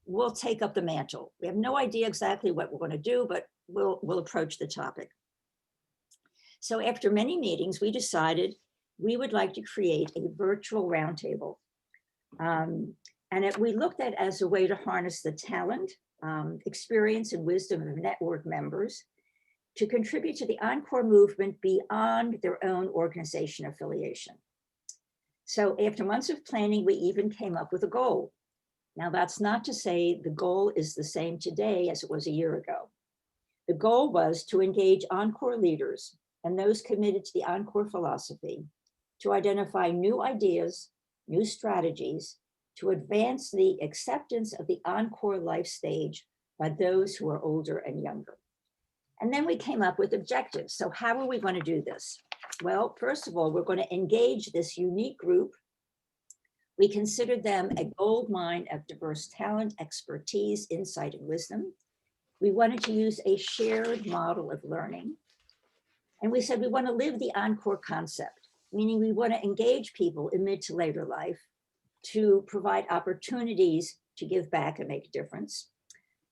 we'll take up the mantle. We have no idea exactly what we're going to do, but we'll approach the topic. So after many meetings, we decided we would like to create a virtual roundtable. We looked at it as a way to harness the talent, experience, and wisdom of network members to contribute to the Encore movement beyond their own organization affiliation. So after months of planning, we even came up with a goal. Now, that's not to say the goal is the same today as it was a year ago. The goal was to engage Encore leaders and those committed to the Encore philosophy to identify new ideas, new strategies to advance the acceptance of the Encore life stage by those who are older and younger. And then we came up with objectives. So how are we going to do this? Well, first of all, we're going to engage this unique group. We considered them a gold mine of diverse talent, expertise, insight, and wisdom. We wanted to use a shared model of learning. And we said we want to live the Encore concept, meaning we want to engage people in mid to later life to provide opportunities to give back and make a difference.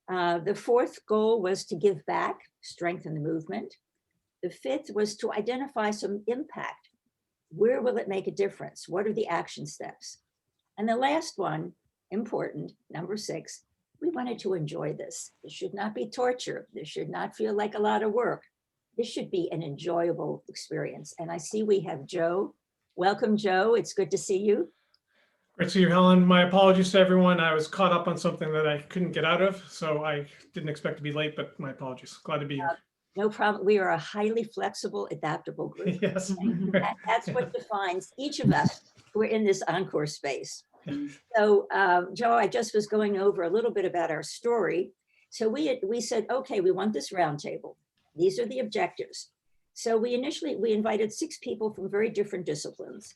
The fourth goal was to give back, strengthen the movement. The fifth was to identify some impact. Where will it make a difference? What are the action steps? And the last one, important, number 6, we wanted to enjoy this. It should not be torture. This should not feel like a lot of work. This should be an enjoyable experience. And I see we have Joe. Welcome, Joe. It's good to see you. Great to see you, Helen. My apologies to everyone. I was caught up on something that I couldn't get out of, so I didn't expect to be late, but my apologies. Glad to be here. No problem. We are a highly flexible, adaptable group. Yes. And that's what defines each of us who are in this Encore space. So, Joe, I just was going over a little bit about our story. So we said, okay, we want this roundtable. These are the objectives. So we invited 6 people from very different disciplines.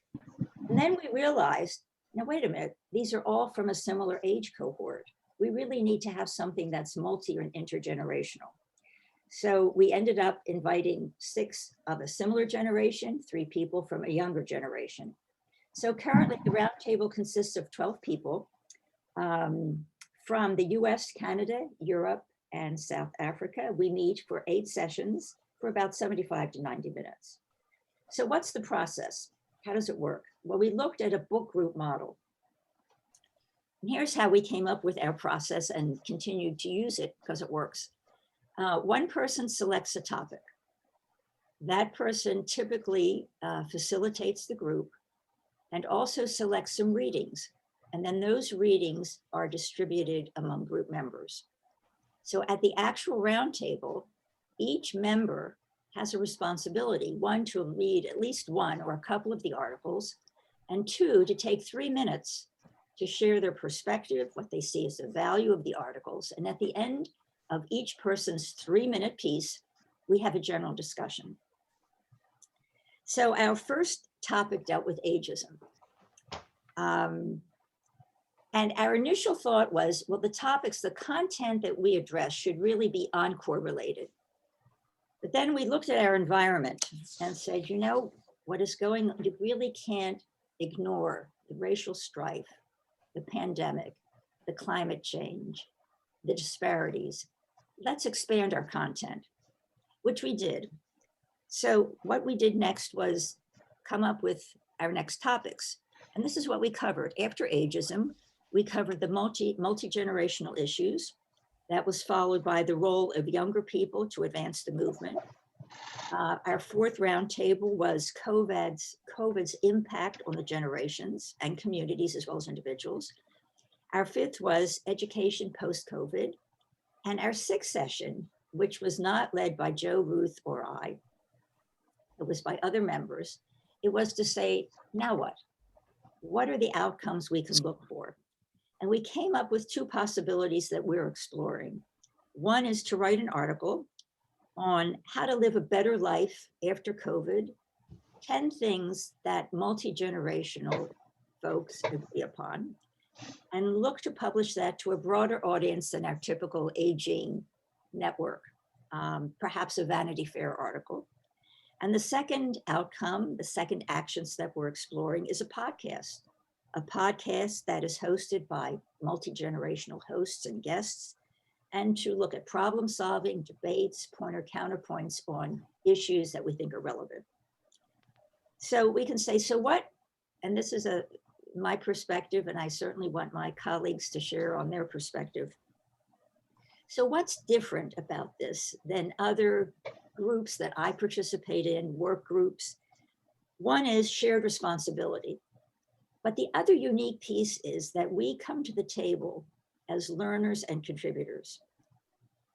And then we realized, now, wait a minute, these are all from a similar age cohort. We really need to have something that's multi and intergenerational. So we ended up inviting 6 of a similar generation, 3 people from a younger generation. So currently the roundtable consists of 12 people from the US, Canada, Europe, and South Africa. We meet for 8 sessions for about 75 to 90 minutes. So what's the process? How does it work? Well, we looked at a book group model. And here's how we came up with our process and continued to use it because it works. One person selects a topic. That person typically facilitates the group and also selects some readings. And then those readings are distributed among group members. So at the actual roundtable, each member has a responsibility, 1, to read at least 1 or a couple of the articles, and 2, to take 3 minutes to share their perspective, what they see as the value of the articles. And at the end of each person's 3-minute piece, we have a general discussion. So our first topic dealt with ageism. And our initial thought was, well, the content that we address should really be Encore related. But then we looked at our environment and said, you know, what is going on? You really can't ignore the racial strife, the pandemic, the climate change, the disparities. Let's expand our content, which we did. So what we did next was come up with our next topics. And this is what we covered. After ageism, we covered the multi-generational issues. That was followed by the role of younger people to advance the movement. Our 4th roundtable was COVID's impact on the generations and communities as well as individuals. Our 5th was education post-COVID. And our 6th session, which was not led by Joe, Ruth, or I, it was by other members, it was to say, now what? What are the outcomes we can look for? And we came up with 2 possibilities that we're exploring. One is to write an article on how to live a better life after COVID, 10 things that multi-generational folks agree upon, and look to publish that to a broader audience than our typical aging network, perhaps a Vanity Fair article. And the second outcome, the second action step we're exploring is a podcast. a podcast that is hosted by multi-generational hosts and guests, and to look at problem solving, debates, pointer counterpoints on issues that we think are relevant. So we can say, so what, and this is my perspective, and I certainly want my colleagues to share on their perspective. So what's different about this than other groups that I participate in, work groups? One is shared responsibility. But the other unique piece is that we come to the table as learners and contributors.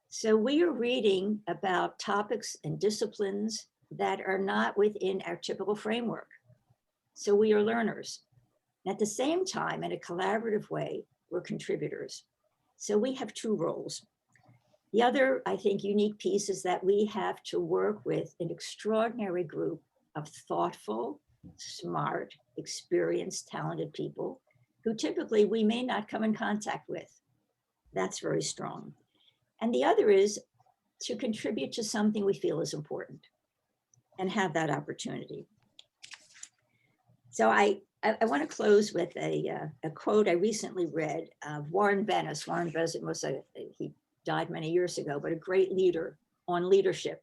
So we are reading about topics and disciplines that are not within our typical framework. So we are learners. At the same time, in a collaborative way, we're contributors. So we have two roles. The other, I think, unique piece is that we have to work with an extraordinary group of thoughtful, smart, experienced, talented people who typically we may not come in contact with. That's very strong. And the other is to contribute to something we feel is important and have that opportunity. So I want to close with a quote I recently read of Warren Bennis. Warren Bennis was he died many years ago, but a great leader on leadership.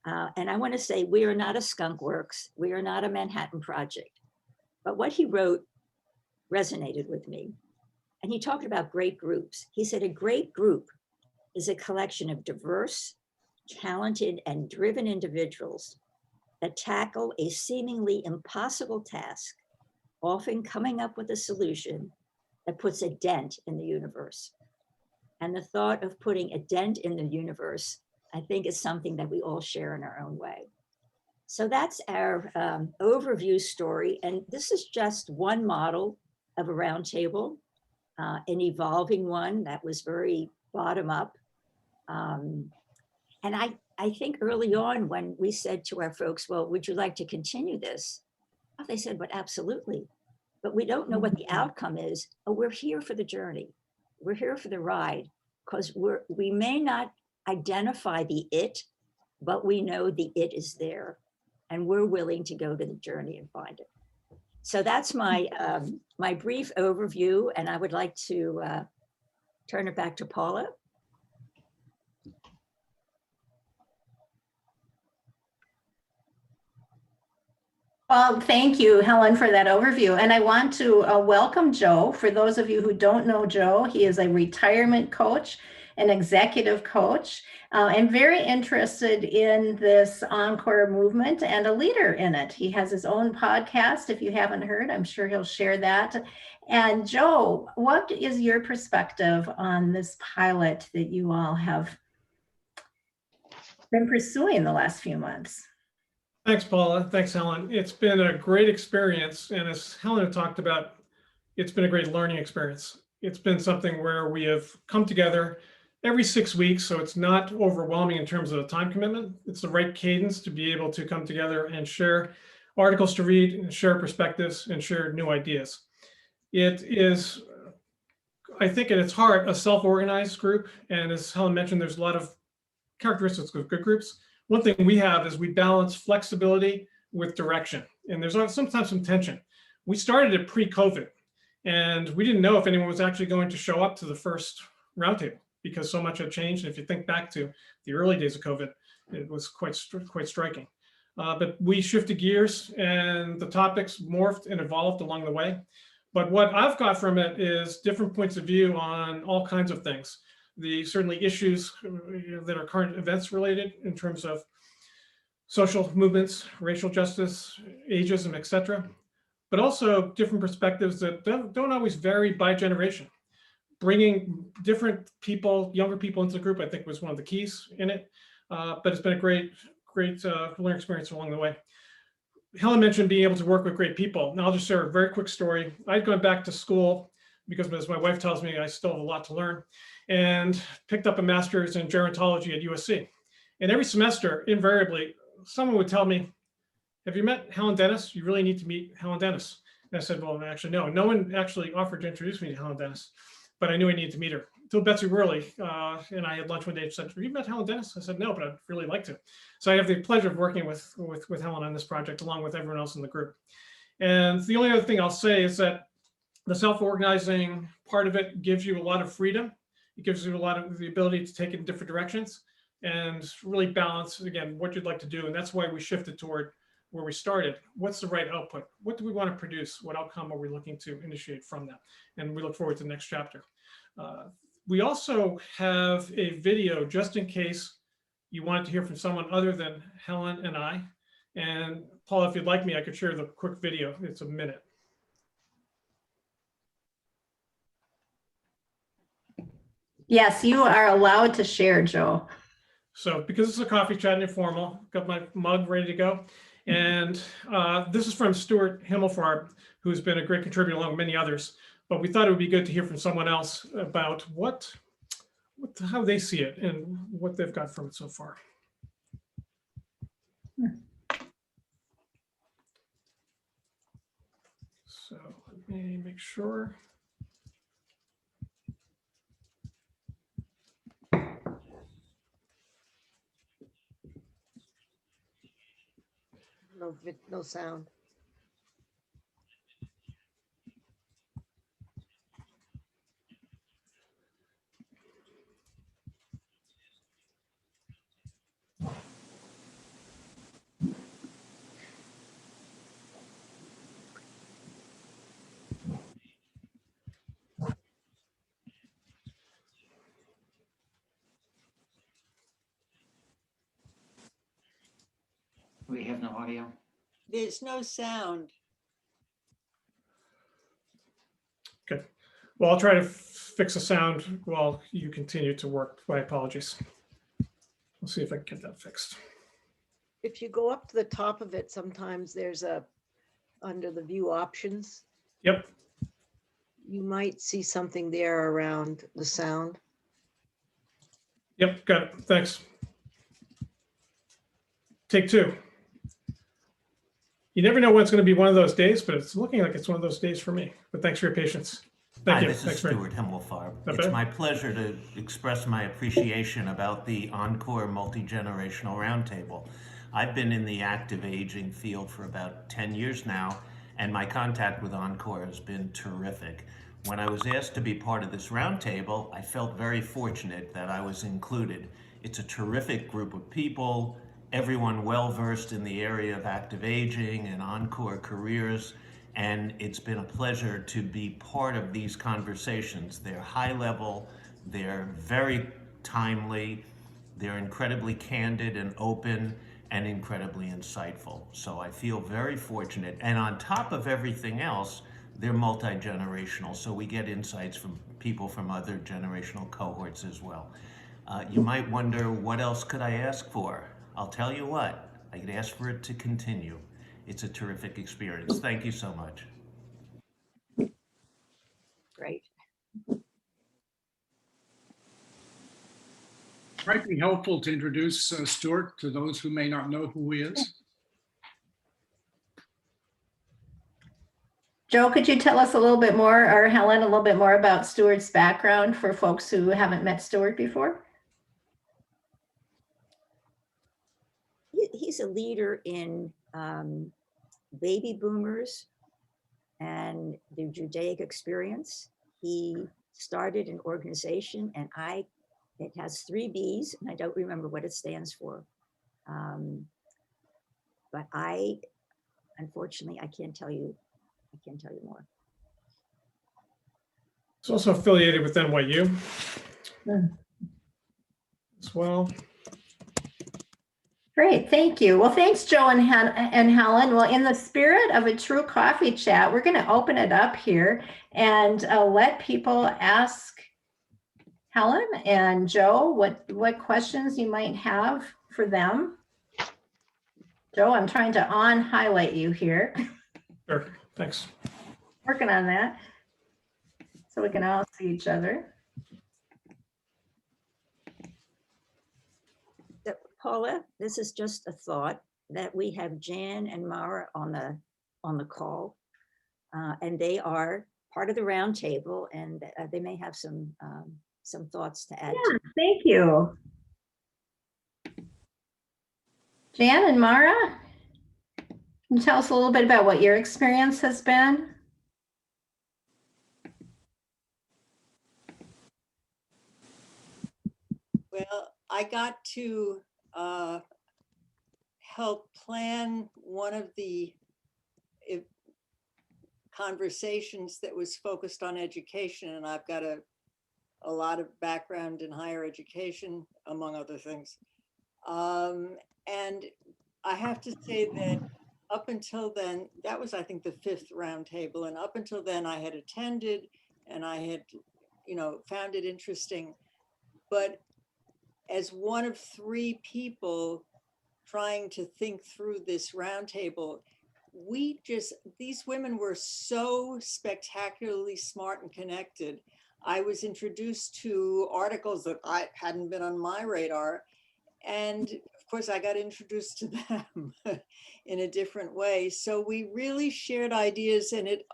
And I want to say, we are not a skunk works. We are not a Manhattan Project. But what he wrote resonated with me. And he talked about great groups. He said, a great group is a collection of diverse, talented, and driven individuals that tackle a seemingly impossible task, often coming up with a solution that puts a dent in the universe. And the thought of putting a dent in the universe, I think, is something that we all share in our own way. So that's our overview story. And this is just one model of a roundtable, an evolving one that was very bottom up. And I think early on when we said to our folks, well, would you like to continue this? Oh, they said, but absolutely. But we don't know what the outcome is. Oh, we're here for the journey. We're here for the ride, because we may not identify the it, but we know the it is there, and we're willing to go to the journey and find it. So that's my my brief overview, and I would like to turn it back to Paula. Well, thank you, Helen, for that overview. And I want to welcome Joe. For those of you who don't know Joe, he is a retirement coach, an executive coach, and very interested in this Encore movement and a leader in it. He has his own podcast. If you haven't heard, I'm sure he'll share that. And Joe, what is your perspective on this pilot that you all have been pursuing the last few months? Thanks, Paula. Thanks, Helen. It's been a great experience. And as Helen had talked about, it's been a great learning experience. It's been something where we have come together every 6 weeks, so it's not overwhelming in terms of the time commitment. It's the right cadence to be able to come together and share articles to read, and share perspectives, and share new ideas. It is, I think at its heart, a self-organized group. And as Helen mentioned, there's a lot of characteristics of good groups. One thing we have is we balance flexibility with direction. And there's sometimes some tension. We started it pre-COVID, and we didn't know if anyone was actually going to show up to the first roundtable because so much had changed. And if you think back to the early days of COVID, it was quite striking. But we shifted gears, and the topics morphed and evolved along the way. But what I've got from it is different points of view on all kinds of things. Certainly issues that are current events related in terms of social movements, racial justice, ageism, etc. But also different perspectives that don't always vary by generation. Bringing different people, younger people into the group, I think was one of the keys in it. But it's been a great learning experience along the way. Helen mentioned being able to work with great people. Now I'll just share a very quick story. I'd gone back to school because, as my wife tells me, I still have a lot to learn, and picked up a master's in gerontology at USC. And every semester, invariably, someone would tell me, have you met Helen Dennis? You really need to meet Helen Dennis. And I said, well, actually, no. No one actually offered to introduce me to Helen Dennis, but I knew I needed to meet her. Until Betsy Werley and I had lunch one day. She said, have you met Helen Dennis? I said, no, but I'd really like to. So I have the pleasure of working with Helen on this project, along with everyone else in the group. And the only other thing I'll say is that The self-organizing part of it gives you a lot of freedom. It gives you a lot of the ability to take it in different directions and really balance, again, what you'd like to do. And that's why we shifted toward where we started. What's the right output? What do we want to produce? What outcome are we looking to initiate from that? And we look forward to the next chapter. We also have a video just in case you wanted to hear from someone other than Helen and I. And Paula, if you'd like me, I could share the quick video. It's a minute. Yes, you are allowed to share, Joe. So because it's a coffee chat and informal, got my mug ready to go. And this is from Stuart Himmelfarb, who's been a great contributor along with many others. But we thought it would be good to hear from someone else about how they see it and what they've got from it so far. So let me make sure. No sound. We have no audio. There's no sound. Okay. Well, I'll try to fix the sound while you continue to work. My apologies. We'll see if I can get that fixed. If you go up to the top of it, sometimes there's under the view options, Yep. you might see something there around the sound. Yep. Got it. Thanks. Take two. You never know when it's going to be one of those days, but it's looking like it's one of those days for me. But thanks for your patience. Thank Hi, you. this is Thanks, Stuart Himmelfarb. Not It's bad. my pleasure to express my appreciation about the Encore Multigenerational Roundtable. I've been in the active aging field for about 10 years now, and my contact with Encore has been terrific. When I was asked to be part of this roundtable, I felt very fortunate that I was included. It's a terrific group of people, everyone well-versed in the area of active aging and Encore careers, and it's been a pleasure to be part of these conversations. They're high level, they're very timely, they're incredibly candid and open, and incredibly insightful. So I feel very fortunate. And on top of everything else, they're multi-generational, so we get insights from people from other generational cohorts as well. You might wonder, what else could I ask for? I'll tell you what, I could ask for it to continue. It's a terrific experience. Thank you so much. Great. Might be helpful to introduce Stuart to those who may not know who he is. Joe, could you tell us a little bit more, or Helen, a little bit more about Stuart's background for folks who haven't met Stuart before? He's a leader in baby boomers and the Judaic experience. He started an organization, and it has 3 B's, and I don't remember what it stands for. But unfortunately, I can't tell you more. It's also affiliated with NYU as well. Great, thank you. Well, thanks, Joe and Helen. Well, in the spirit of a true coffee chat, we're going to open it up here and let people ask Helen and Joe what questions you might have for them. Joe, I'm trying to highlight you here. Sure, thanks. Working on that so we can all see each other. Paula, this is just a thought that we have Jan and Mara on the call, and they are part of the roundtable, and they may have some thoughts to add. Yeah, thank you. Jan and Mara, can you tell us a little bit about what your experience has been? Well, I got to help plan one of the conversations that was focused on education, and I've got a lot of background in higher education, among other things. And I have to say that up until then, that was, I think, the 5th roundtable, and up until then I had attended and I had, found it interesting. But as one of 3 people trying to think through this roundtable, these women were so spectacularly smart and connected. I was introduced to articles that I hadn't been on my radar. And of course, I got introduced to them in a different way. So we really shared ideas, and it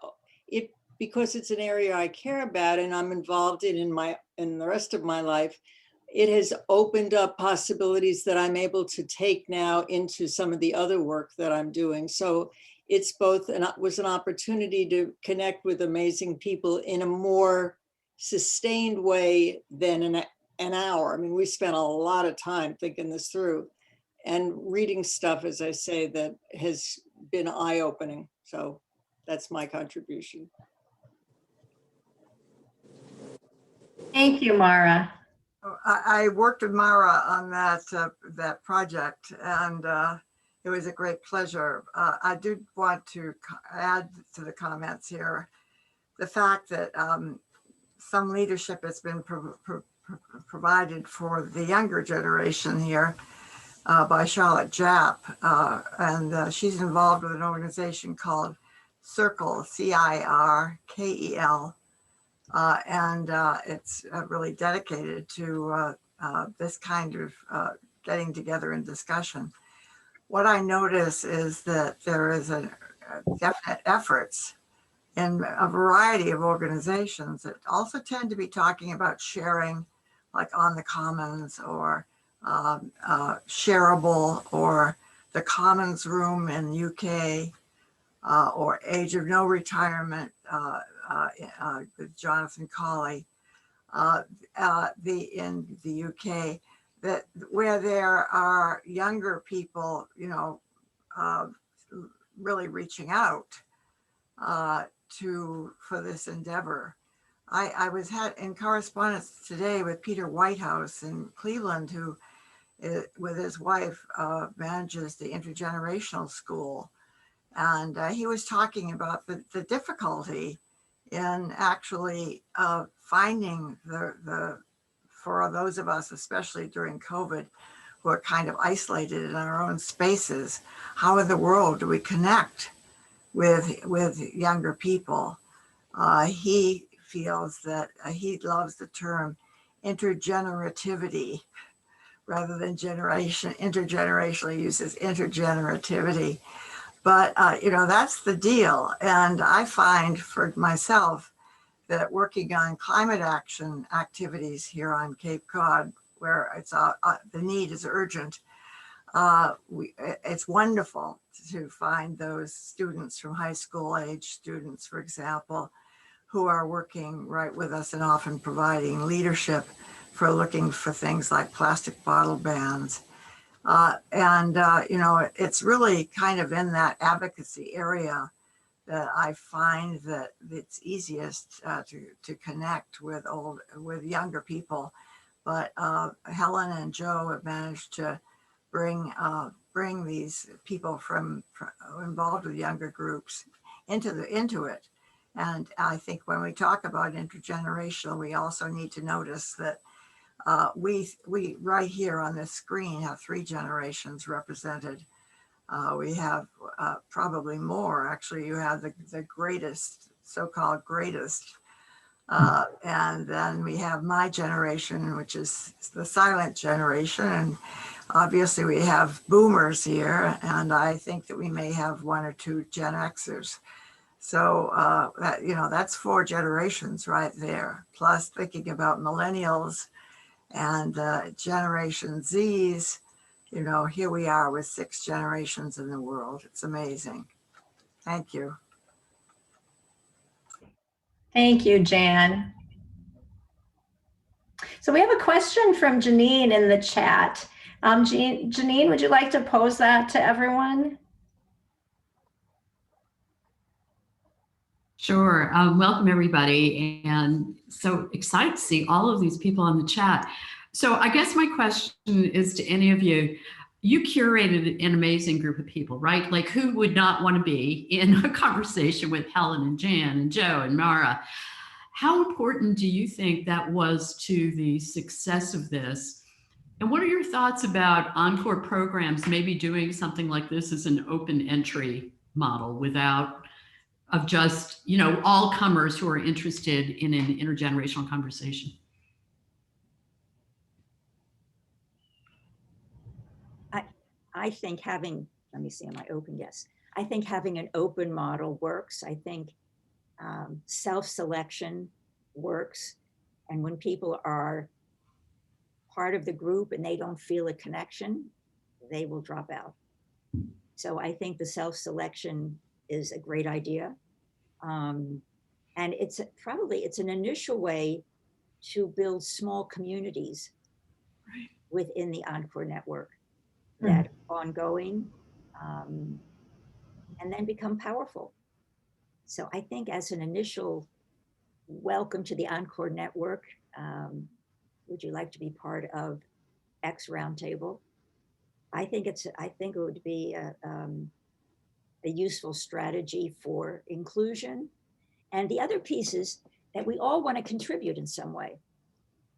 because it's an area I care about and I'm involved in the rest of my life, it has opened up possibilities that I'm able to take now into some of the other work that I'm doing. So it's both was an opportunity to connect with amazing people in a more sustained way than an hour. I mean, we spent a lot of time thinking this through and reading stuff, as I say, that has been eye-opening. So that's my contribution. Thank you, Mara. I worked with Mara on that project, and it was a great pleasure. I did want to add to the comments here the fact that some leadership has been provided for the younger generation here by Charlotte Japp, and she's involved with an organization called Circle, CIRKEL. And it's really dedicated to this kind of getting together and discussion. What I notice is that there is a definite efforts in a variety of organizations that also tend to be talking about sharing, like on the Commons or Shareable or the Commons Room in UK or Age of No Retirement with Jonathan Colley in the UK, that where there are younger people, really reaching out for this endeavor. I was in correspondence today with Peter Whitehouse in Cleveland, who with his wife manages the intergenerational school. And he was talking about the difficulty in actually finding for those of us, especially during COVID, who are kind of isolated in our own spaces, how in the world do we connect with younger people? He feels that he loves the term intergenerativity rather than generation. Intergenerational uses intergenerativity. But, that's the deal. And I find for myself that working on climate action activities here on Cape Cod, where it's the need is urgent, it's wonderful to find those students from high school age students, for example, who are working right with us and often providing leadership for looking for things like plastic bottle bans. It's really kind of in that advocacy area that I find that it's easiest to connect with younger people. But Helen and Joe have managed to bring these people from involved with younger groups into it. And I think when we talk about intergenerational, we also need to notice that we right here on this screen have 3 generations represented. We have probably more. Actually, you have the greatest, so-called greatest. And then we have my generation, which is the silent generation. And obviously we have boomers here. And I think that we may have 1 or 2 Gen Xers. So, that's 4 generations right there. Plus thinking about millennials and Generation Zs, here we are with 6 generations in the world. It's amazing. Thank you. Thank you, Jan. So we have a question from Janine in the chat. Janine, would you like to pose that to everyone? Sure. Welcome, everybody. And so excited to see all of these people on the chat. So I guess my question is to any of you. You curated an amazing group of people, right? Like, who would not want to be in a conversation with Helen and Jan and Joe and Mara? How important do you think that was to the success of this? And what are your thoughts about Encore programs maybe doing something like this as an open entry model without of just, you know, all comers who are interested in an intergenerational conversation? I think having, let me see, am I open? Yes. I think having an open model works. I think self-selection works. And when people are part of the group and they don't feel a connection, they will drop out. So I think the self-selection is a great idea. And it's an initial way to build small communities within the Encore network that are ongoing and then become powerful. So I think as an initial welcome to the Encore network, would you like to be part of X Roundtable? I think it would be a useful strategy for inclusion. And the other piece is that we all want to contribute in some way.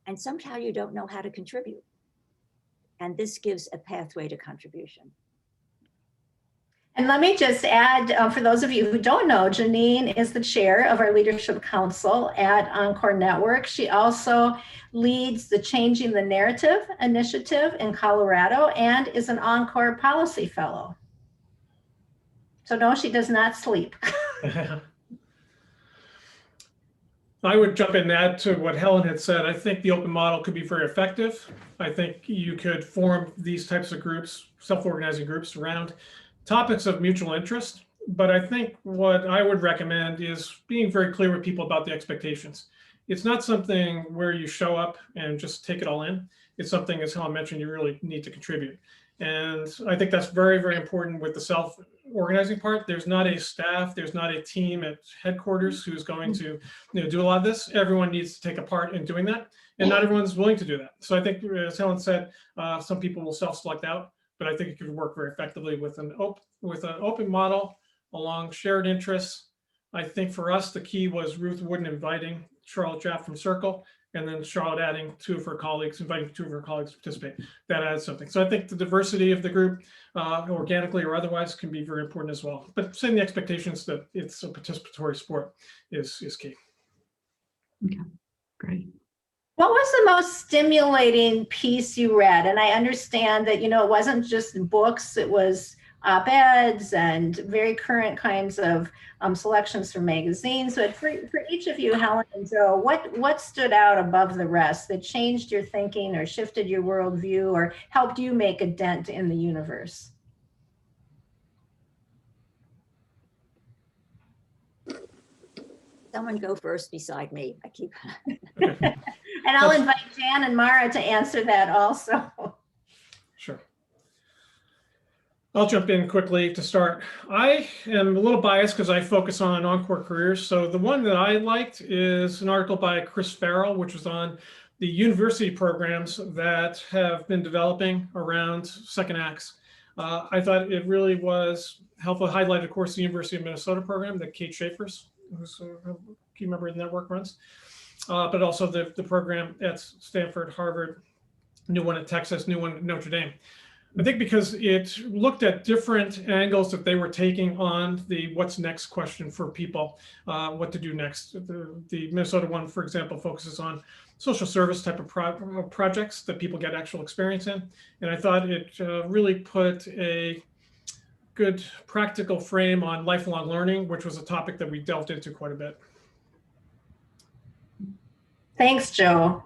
And somehow you don't know how to contribute. And this gives a pathway to contribution. And let me just add, for those of you who don't know, Janine is the chair of our Leadership Council at Encore Network. She also leads the Changing the Narrative initiative in Colorado and is an Encore Policy Fellow. So no, she does not sleep. I would jump in and add to what Helen had said. I think the open model could be very effective. I think you could form these types of groups, self-organizing groups around topics of mutual interest. But I think what I would recommend is being very clear with people about the expectations. It's not something where you show up and just take it all in. It's something, as Helen mentioned, you really need to contribute. And I think that's very, very important with the self-organizing part. There's not a staff, there's not a team at headquarters who's going to do a lot of this. Everyone needs to take a part in doing that. And not everyone's willing to do that. So I think, as Helen said, some people will self-select out, but I think it could work very effectively with an open model along shared interests. I think for us, the key was Ruth Wooden inviting Charlotte Jaff from Circle, and then Charlotte adding inviting two of her colleagues to participate. That adds something. So I think the diversity of the group, organically or otherwise, can be very important as well. But setting the expectations that it's a participatory sport is key. Okay, great. What was the most stimulating piece you read? And I understand that, you know, it wasn't just books, it was op-eds and very current kinds of selections from magazines. But for each of you, Helen and Joe, what stood out above the rest that changed your thinking or shifted your worldview or helped you make a dent in the universe? Someone go first beside me. I keep. And I'll invite Jan and Mara to answer that also. Sure. I'll jump in quickly to start. I am a little biased because I focus on Encore careers. So the one that I liked is an article by Chris Farrell, which was on the university programs that have been developing around second acts. I thought it really was helpful. Highlighted, of course, the University of Minnesota program that Kate Schaefer's, who's a key member of the network, runs. But also the program at Stanford, Harvard, new one at Texas, new one at Notre Dame. I think because it looked at different angles that they were taking on the what's next question for people, what to do next. The Minnesota one, for example, focuses on social service type of projects that people get actual experience in. And I thought it really put a good practical frame on lifelong learning, which was a topic that we delved into quite a bit. Thanks, Joe.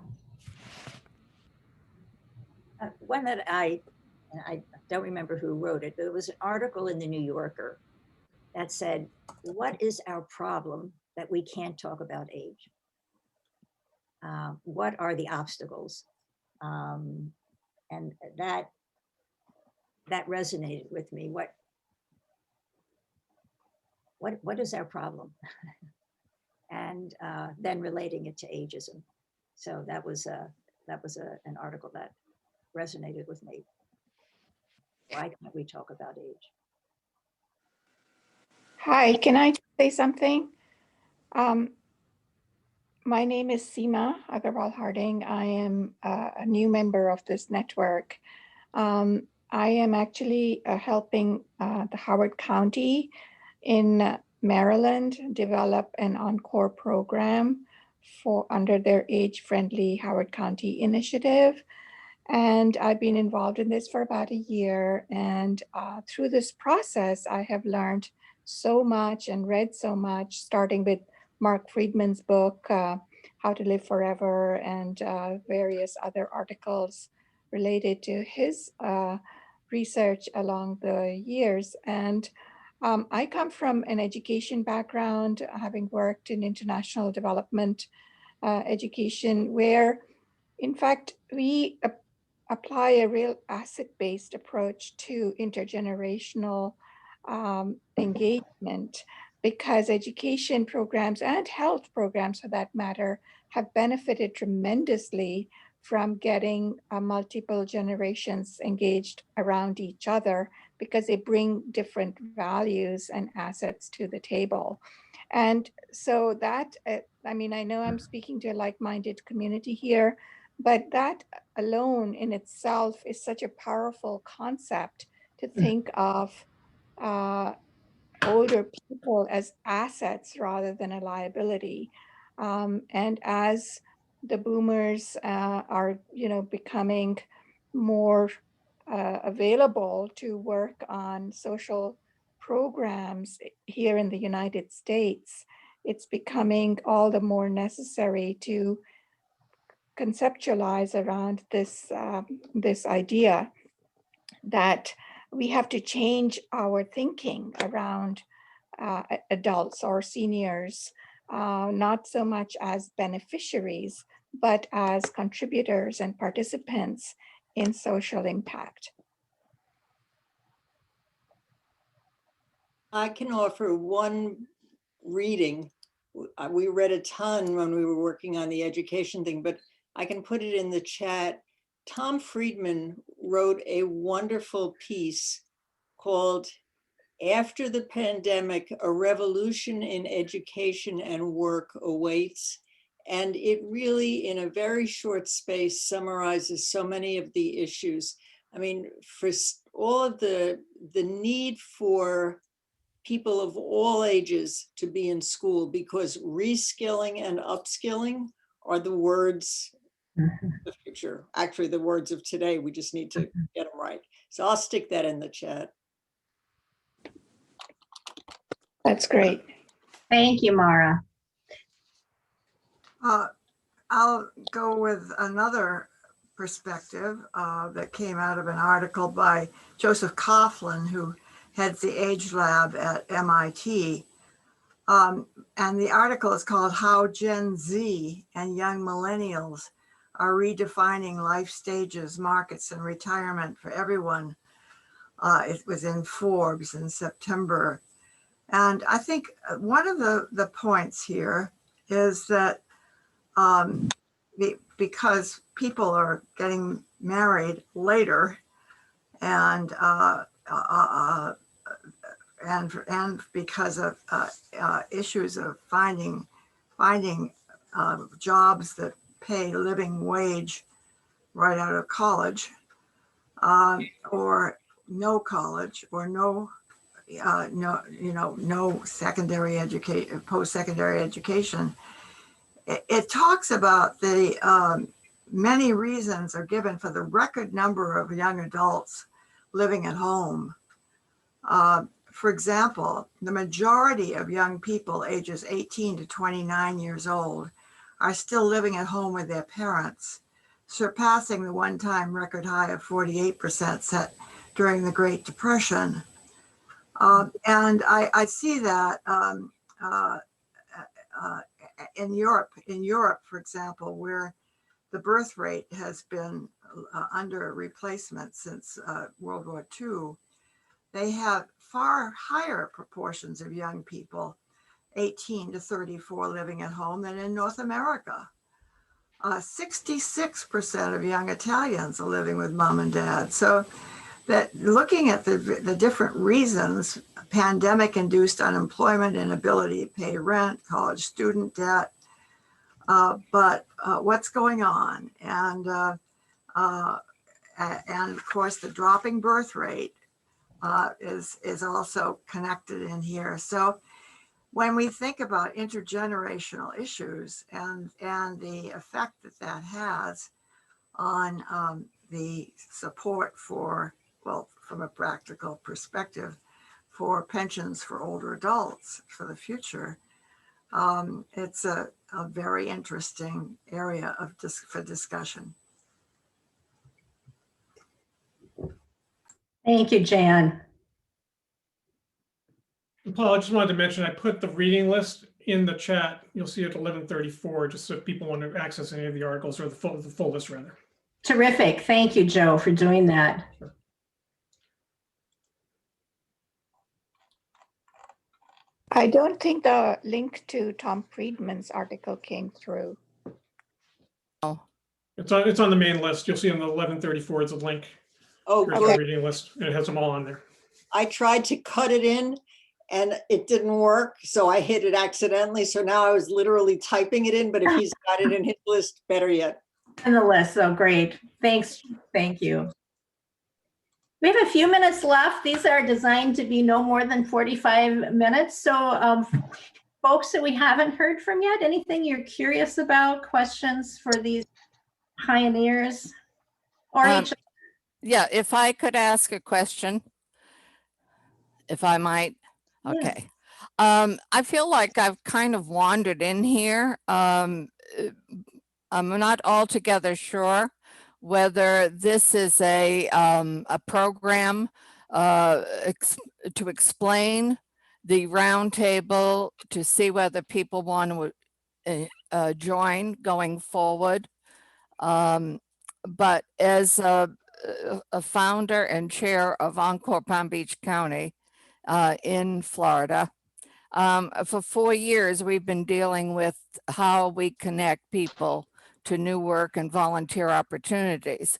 One that I don't remember who wrote it, but it was an article in the New Yorker that said, what is our problem that we can't talk about age? what are the obstacles? And that resonated with me. What is our problem? And then relating it to ageism. So that was an article that resonated with me. Why can't we talk about age? Hi, can I say something? My name is Seema Agarwal Harding. I am a new member of this network. I am actually helping the Howard County in Maryland develop an Encore program under their age-friendly Howard County initiative. And I've been involved in this for about a year. And through this process, I have learned so much and read so much, starting with Mark Friedman's book, How to Live Forever, and various other articles related to his research along the years. And I come from an education background, having worked in international development education, where in fact, we apply a real asset-based approach to intergenerational engagement, because education programs and health programs, for that matter, have benefited tremendously from getting multiple generations engaged around each other, because they bring different values and assets to the table. And so that, I mean, I know I'm speaking to a like-minded community here, but that alone in itself is such a powerful concept to think of older people as assets rather than a liability. And as the boomers are, becoming more available to work on social programs here in the United States, it's becoming all the more necessary to conceptualize around this idea that we have to change our thinking around adults or seniors, not so much as beneficiaries, but as contributors and participants in social impact. I can offer one reading. We read a ton when we were working on the education thing, but I can put it in the chat. Tom Friedman wrote a wonderful piece called "After the Pandemic, a Revolution in Education and Work Awaits." And it really, in a very short space, summarizes so many of the issues. I mean, for all of the need for people of all ages to be in school, because reskilling and upskilling are the words of the future. Actually, the words of today. We just need to get them right. So I'll stick that in the chat. That's great. Thank you, Mara. I'll go with another perspective that came out of an article by Joseph Coughlin, who heads the Age Lab at MIT. And the article is called "How Gen Z and Young Millennials Are Redefining Life Stages, Markets, and Retirement for Everyone." It was in Forbes in September. And I think one of the points here is that because people are getting married later, and because of issues of finding jobs that pay living wage right out of college, or no college, or no secondary education, post-secondary education. It talks about the many reasons are given for the record number of young adults living at home. For example, the majority of young people ages 18 to 29 years old are still living at home with their parents, surpassing the one-time record high of 48% set during the Great Depression. And I see that in Europe, for example, where the birth rate has been under replacement since World War II, they have far higher proportions of young people 18 to 34 living at home than in North America. 66% of young Italians are living with mom and dad. So that looking at the different reasons, pandemic-induced unemployment, inability to pay rent, college student debt, but what's going on? And of course, the dropping birth rate is also connected in here. So when we think about intergenerational issues and the effect that has on the support for, well, from a practical perspective, for pensions for older adults for the future, it's a very interesting area for discussion. Thank you, Jan. Paul, I just wanted to mention, I put the reading list in the chat. You'll see it at 11:34, just so if people want to access any of the articles, or the full list rather. Terrific. Thank you, Joe, for doing that. Sure. I don't think the link to Tom Friedman's article came through. It's on the main list. You'll see on the 11:34, it's a link. Oh, Here's good. the reading list, and it has them all on there. I tried to cut it in and it didn't work. So I hit it accidentally. So now I was literally typing it in, but if he's got it in his list, better yet. On the list, so great. Thanks. Thank you. We have a few minutes left. These are designed to be no more than 45 minutes. So folks that we haven't heard from yet, anything you're curious about, questions for these pioneers or each? Yeah, if I could ask a question, if I might. Okay. I feel like I've kind of wandered in here. I'm not altogether sure whether this is a program to explain the roundtable, to see whether people want to join going forward. But as a founder and chair of Encore Palm Beach County in Florida, for 4 years, we've been dealing with how we connect people to new work and volunteer opportunities.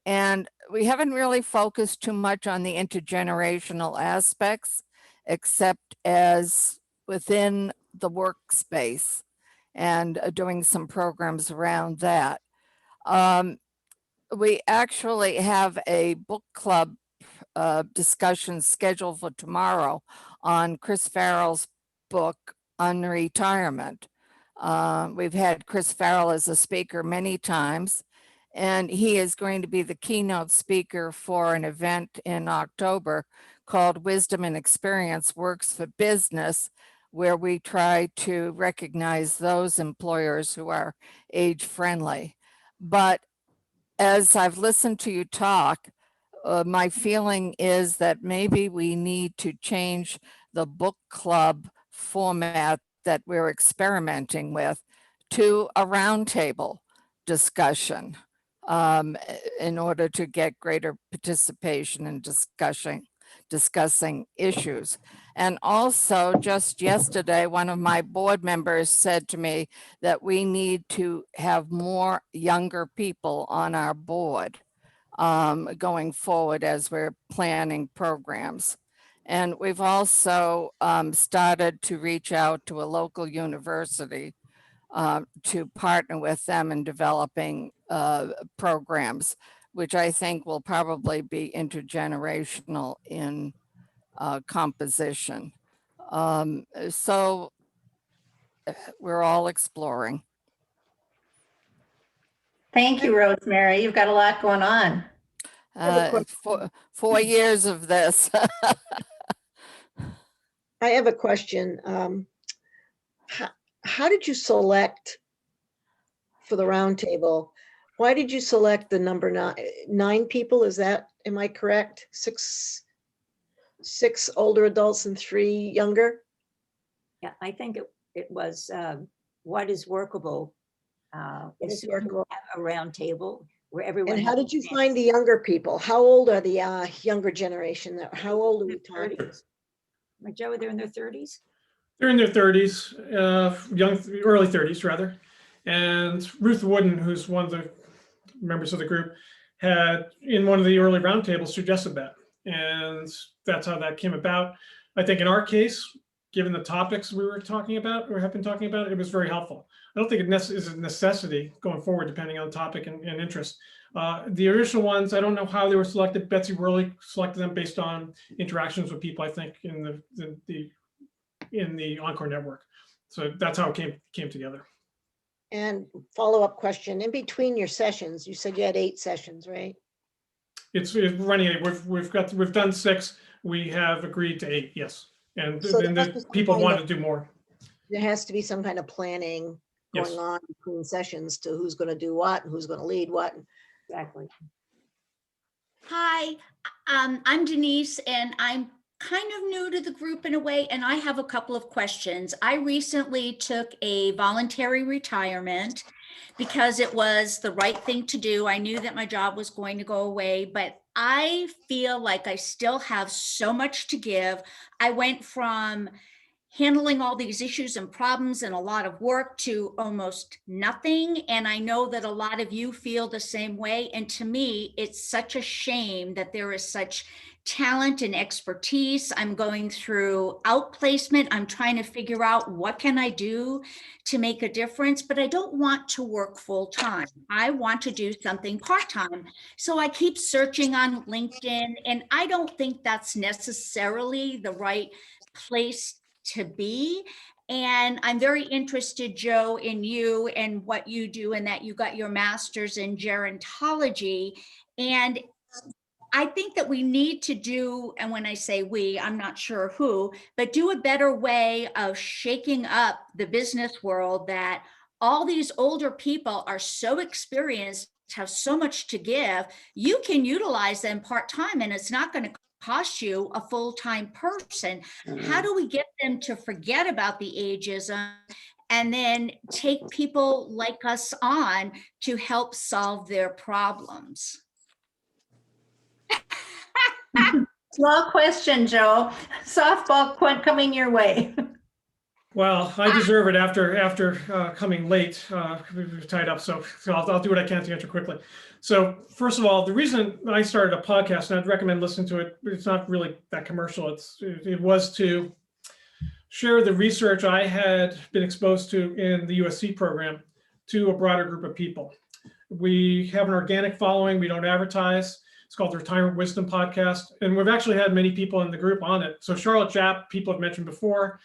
And we haven't really focused too much on the intergenerational aspects, except as within the workspace and doing some programs around that. We actually have a book club discussion scheduled for tomorrow on Chris Farrell's book on retirement. We've had Chris Farrell as a speaker many times, and he is going to be the keynote speaker for an event in October called Wisdom and Experience Works for Business, where we try to recognize those employers who are age friendly. But as I've listened to you talk, my feeling is that maybe we need to change the book club format that we're experimenting with to a roundtable discussion in order to get greater participation in discussing issues. And also, just yesterday, one of my board members said to me that we need to have more younger people on our board going forward as we're planning programs. And we've also started to reach out to a local university to partner with them in developing programs, which I think will probably be intergenerational in composition. So we're all exploring. Thank you, Rosemary. You've got a lot going on. 4 years of this. I have a question. How did you select for the roundtable? Why did you select the number 9 people? Is that, am I correct? Six older adults and 3 younger? Yeah, I think it was what is workable. What As is soon as we workable. have a round table where everyone. And how has did you a chance. find the younger people? How old are the younger generation? How old are we Their talking? 30s. Like Joe, they're in their 30s. They're in their 30s, early 30s rather. And Ruth Wooden, who's one of the members of the group, had in one of the early roundtables suggested that. And that's how that came about. I think in our case, given the topics we were talking about or have been talking about, it was very helpful. I don't think it is a necessity going forward, depending on the topic and interest. The original ones, I don't know how they were selected. Betsy Werley selected them based on interactions with people, I think, in the Encore network. So that's how it came together. And follow-up question, in between your sessions, you said you had 8 sessions, right? It's running 8. We've done 6. We have agreed to 8. Yes, and So then there must the be some people kind want of- to do more. There has to be some kind of planning Yes. going on between sessions to who's going to do what and who's going to lead what. Exactly. Hi, I'm Denise, and I'm kind of new to the group in a way, and I have a couple of questions. I recently took a voluntary retirement because it was the right thing to do. I knew that my job was going to go away, but I feel like I still have so much to give. I went from handling all these issues and problems and a lot of work to almost nothing. And I know that a lot of you feel the same way. And to me, it's such a shame that there is such talent and expertise. I'm going through outplacement. I'm trying to figure out what can I do to make a difference, but I don't want to work full time. I want to do something part-time. So I keep searching on LinkedIn, and I don't think that's necessarily the right place to be. And I'm very interested, Joe, in you and what you do, and that you got your master's in gerontology. And I think that we need to do, and when I say we, I'm not sure who, but do a better way of shaking up the business world, that all these older people are so experienced, have so much to give. You can utilize them part-time, and it's not going to cost you a full-time person. How do we get them to forget about the ageism and then take people like us on to help solve their problems? Small question, Joe. Softball coming your way. Well, I deserve it after coming late. We were tied up, so I'll do what I can to answer quickly. So first of all, the reason I started a podcast, and I'd recommend listening to it, but it's not really that commercial. It was to share the research I had been exposed to in the USC program to a broader group of people. We have an organic following. We don't advertise. It's called the Retirement Wisdom Podcast. And we've actually had many people in the group on it. So Charlotte Japp, people have mentioned before,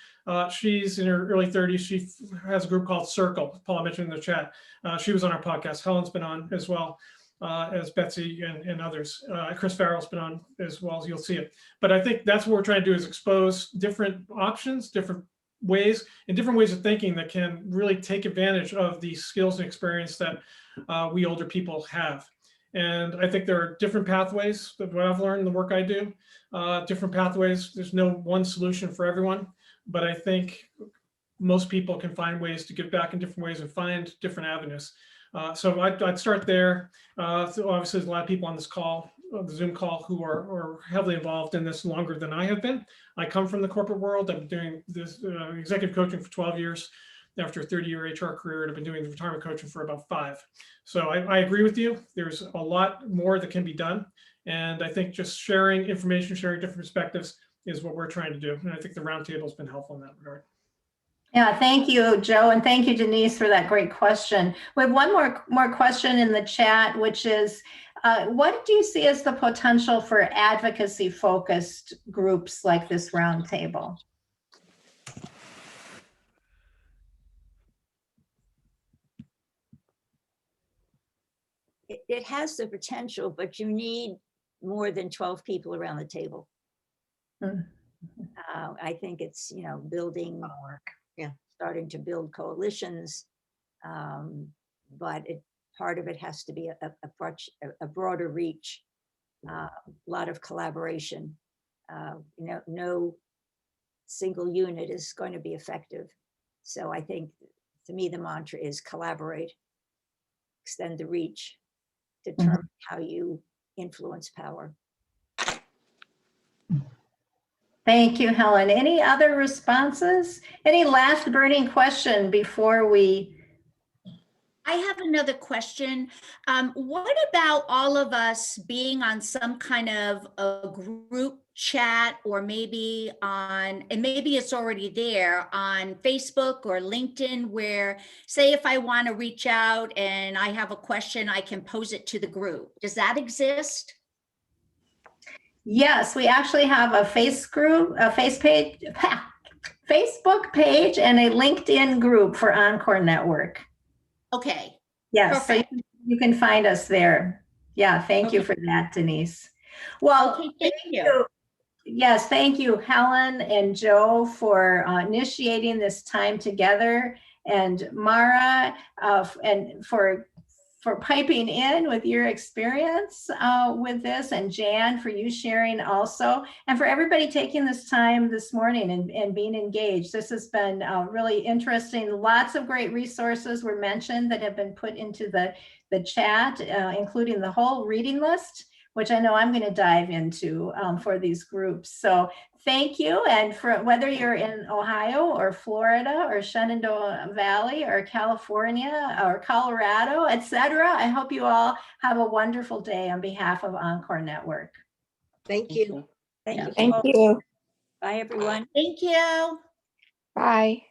she's in her early 30s. She has a group called Circle. Paula mentioned in the chat. She was on our podcast. Helen's been on as well, as Betsy and others. Chris Farrell's been on as well, as you'll see it. But I think that's what we're trying to do, is expose different options, different ways, and different ways of thinking that can really take advantage of the skills and experience that we older people have. And I think there are different pathways that what I've learned in the work I do, different pathways. There's no one solution for everyone, but I think most people can find ways to give back in different ways and find different avenues. So I'd start there. So obviously, there's a lot of people on this call, the Zoom call, who are heavily involved in this longer than I have been. I come from the corporate world. I've been doing this executive coaching for 12 years. After a 30-year HR career, and I've been doing the retirement coaching for about 5. So I agree with you. There's a lot more that can be done. And I think just sharing information, sharing different perspectives is what we're trying to do. And I think the roundtable has been helpful in that regard. Yeah, thank you, Joe, and thank you, Denise, for that great question. We have one more question in the chat, which is, what do you see as the potential for advocacy-focused groups like this roundtable? It has the potential, but you need more than 12 people around the table. I think it's, building work, starting to build coalitions, but part of it has to be a broader reach, a lot of collaboration. No single unit is going to be effective. So I think To me, the mantra is collaborate, extend the reach, determine how you influence power. Thank you, Helen. Any other responses? Any last burning question before we? I have another question. What about all of us being on some kind of a group chat, or maybe on, and maybe it's already there on Facebook or LinkedIn, where, say, if I want to reach out and I have a question, I can pose it to the group. Does that exist? Yes, we actually have a Facebook page and a LinkedIn group for Encore Network. Okay. Yes, so Perfect. you can find us there. Yeah, thank you Okay. for that, Denise. Well, Okay, thank you. Yes, thank you, Helen and Joe, for initiating this time together, and Mara, and for piping in with your experience with this, and Jan, for you sharing also, and for everybody taking this time this morning and being engaged. This has been really interesting. Lots of great resources were mentioned that have been put into the chat, including the whole reading list, which I know I'm going to dive into for these groups. So thank you. And for whether you're in Ohio or Florida or Shenandoah Valley or California or Colorado, etc., I hope you all have a wonderful day on behalf of Encore Network. Thank you. Thank you. Thank you. Bye, everyone. Thank you. Bye.